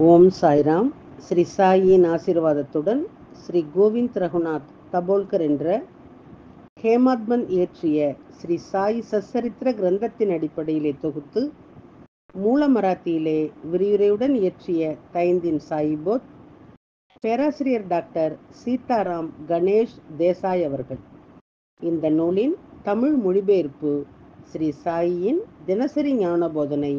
ஓம் சாய்ராம். ஸ்ரீ சாயின் ஆசீர்வாதத்துடன் ஸ்ரீ கோவிந்த் ரகுநாத் தபோல்கர் என்ற ஹேமாத்மன் இயற்றிய ஸ்ரீ சாய் சச்சரித்திர கிரந்தத்தின் அடிப்படையிலே தொகுத்து மூல மராத்தியிலே விரிவுரையுடன் இயற்றிய தைந்தின் சாயிபோத் பேராசிரியர் டாக்டர் சீதாராம் கணேஷ் தேசாய் அவர்கள். இந்த நூலின் தமிழ் மொழிபெயர்ப்பு ஸ்ரீ சாயின் தினசரி ஞான போதனை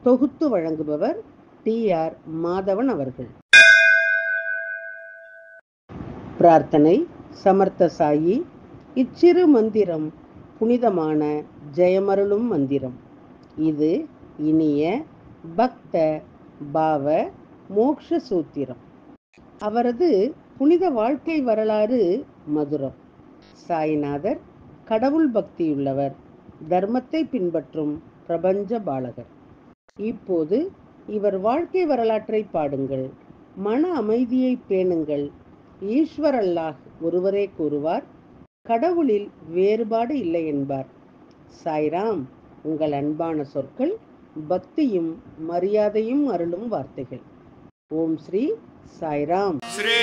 தொகுத்து வழங்குபவர் டி.ஆர். மாதவன் அவர்கள். பிரார்த்தனை. சமர்த்த சாயி, இச்சிறு மந்திரம் புனிதமான ஜெயமருளும் மந்திரம். இது இனிய பக்த பாவ மோக்ஷ சூத்திரம். அவரது புனித வாழ்க்கை வரலாறு மதுரம். சாய்நாதர் கடவுள் பக்தியுள்ளவர், தர்மத்தை பின்பற்றும் பிரபஞ்ச பாலகர். இப்போது இவர் வாழ்க்கை வரலாற்றை பாடுங்கள். மன அமைதியை பேணுங்கள். ஈஸ்வர் அல்லாஹ் ஒருவரே கூறுவார், கடவுளில் வேறுபாடு இல்லை என்பார். சாய்ராம் உங்கள் அன்பான சொற்கள், பக்தியும் மரியாதையும் அருளும் வார்த்தைகள். ஓம் ஸ்ரீ சாய்ராம். ஸ்ரீ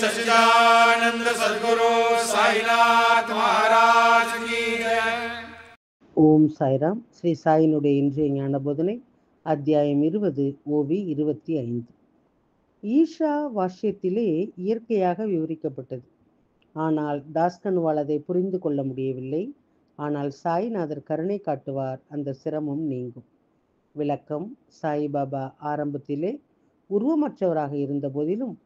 சச்சிதானந்த சத்குரு சாய்நாத் மகாராஜ் கி ஜெய். ஓம் சாய்ராம். ஸ்ரீ சாயினுடைய இன்றைய ஞான போதனை அத்தியாயம் 20 ஓவி 25. ஈஷா வாஷ்யத்திலே இயற்கையாக விவரிக்கப்பட்டது. ஆனால் தாஸ்கனுவால் அதை புரிந்து கொள்ள முடியவில்லை. ஆனால் சாய்நாதர் கருணை காட்டுவார், அந்த சிரமம் நீங்கும். விளக்கம். சாய்பாபா ஆரம்பத்திலே உருவமற்றவராக இருந்த போதிலும்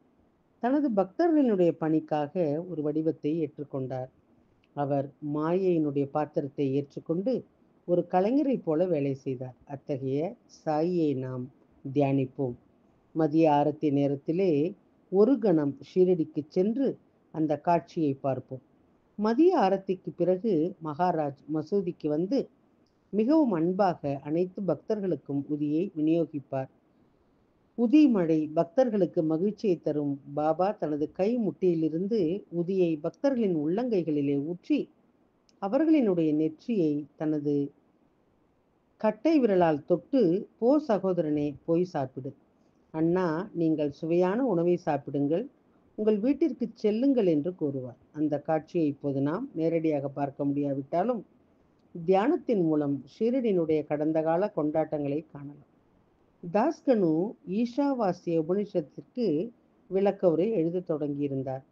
தனது பக்தர்களினுடைய பணிக்காக ஒரு வடிவத்தை ஏற்றுக்கொண்டார். அவர் மாயையினுடைய பாத்திரத்தை ஏற்றுக்கொண்டு ஒரு கலைஞரை போல வேலை செய்தார். அத்தகைய சாயியை நாம் தியானிப்போம். மதிய ஆரத்தி நேரத்திலே ஒரு கணம் ஷீரடிக்கு சென்று அந்த காட்சியை பார்ப்போம். மதிய ஆரத்திக்கு பிறகு மகாராஜ் மசூதிக்கு வந்து மிகவும் அன்பாக அனைத்து பக்தர்களுக்கும் உதியை விநியோகிப்பார். உதி மழை பக்தர்களுக்கு மகிழ்ச்சியை தரும். பாபா தனது கை முட்டியிலிருந்து உதியை பக்தர்களின் உள்ளங்கைகளிலே ஊற்றி அவர்களினுடைய நெற்றியை தனது கட்டை விரலால் தொட்டு, போ சகோதரனே, போய் சாப்பிடு. அண்ணா, நீங்கள் சுவையான உணவை சாப்பிடுங்கள், உங்கள் வீட்டிற்கு செல்லுங்கள் என்று கூறுவார். அந்த காட்சியை இப்போது நாம் நேரடியாக பார்க்க முடியாவிட்டாலும் தியானத்தின் மூலம் ஷீரடியினுடைய கடந்த கால கொண்டாட்டங்களை காணலாம். தாஸ்கனு ஈஷாவாசிய உபனிஷத்திற்கு விளக்க உரை எழுத தொடங்கியிருந்தார்.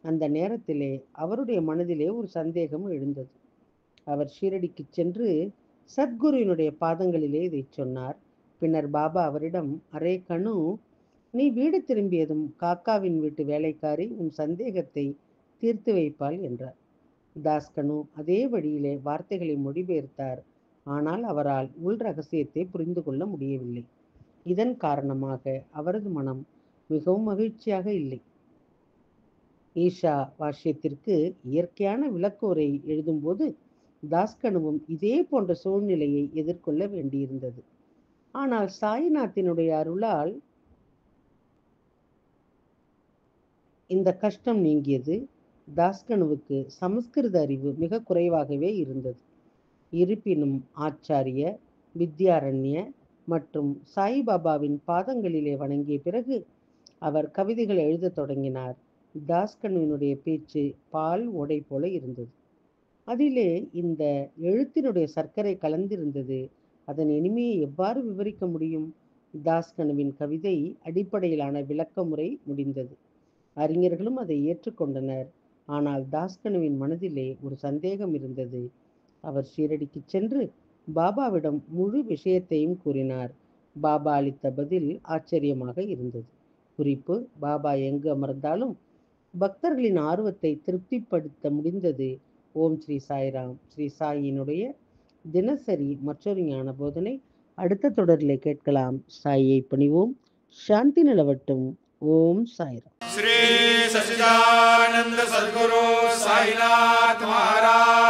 அந்த நேரத்திலே அவருடைய மனதிலே ஒரு சந்தேகம் எழுந்தது. அவர் ஷீரடிக்கு சென்று சத்குருவினுடைய பாதங்களிலே இதை சொன்னார். பின்னர் பாபா அவரிடம், அரே கனு, நீ வீடு திரும்பியதும் காக்காவின் வீட்டு வேலைக்காரி உன் சந்தேகத்தை தீர்த்து வைப்பாள் என்றார். தாஸ்கனு அதே வழியிலே வார்த்தைகளை மொழிபெயர்த்தார். ஆனால் அவரால் உள் ரகசியத்தை புரிந்து கொள்ள முடியவில்லை. இதன் காரணமாக அவரது மனம் மிகவும் மகிழ்ச்சியாக இல்லை. ஈஷா வாஷ்யத்திற்கு இயற்கையான விளக்குரை எழுதும்போது தாஸ்கனுவும் இதே போன்ற சூழ்நிலையை எதிர்கொள்ள வேண்டியிருந்தது. ஆனால் சாய்நாத்தினுடைய அருளால் இந்த கஷ்டம் நீங்கியது. தாஸ்கனுவுக்கு சமஸ்கிருத அறிவு மிக குறைவாகவே இருந்தது. இருப்பினும் ஆச்சாரிய, வித்யாரண்ய மற்றும் சாய்பாபாவின் பாதங்களிலே வணங்கிய பிறகு அவர் கவிதைகள் எழுத தொடங்கினார். தாஸ்கனுவினுடைய பேச்சு பால் ஓடை போல இருந்தது. அதிலே இந்த எழுத்தினுடைய சர்க்கரை கலந்திருந்தது. அதன் இனிமையை எவ்வாறு விவரிக்க முடியும்? தாஸ்கனுவின் கவிதை அடிப்படையிலான விளக்க முறை முடிந்தது. அறிஞர்களும் அதை ஏற்றுக்கொண்டனர். ஆனால் தாஸ்கனுவின் மனதிலே ஒரு சந்தேகம் இருந்தது. அவர் ஷீரடிக்கு சென்று பாபாவிடம் முழு விஷயத்தையும் கூறினார். பாபா அளித்த பதில் ஆச்சரியமாக இருந்தது. குறிப்பு: பாபா எங்கு அமர்ந்தாலும் பக்தர்களின் ஆர்வத்தை திருப்திப்படுத்த முடிந்தது. ஓம் ஸ்ரீ சாய்ராம். ஸ்ரீ சாயினுடைய தினசரி மற்றொரு ஞான போதனை அடுத்த தொடரிலே கேட்கலாம். சாயை பணிவோம். சாந்தி நிலவட்டும். ஓம் சாய்ராம். ஸ்ரீ சச்சிதானந்த சத்குரு சாய்நாத் மகாராஜ்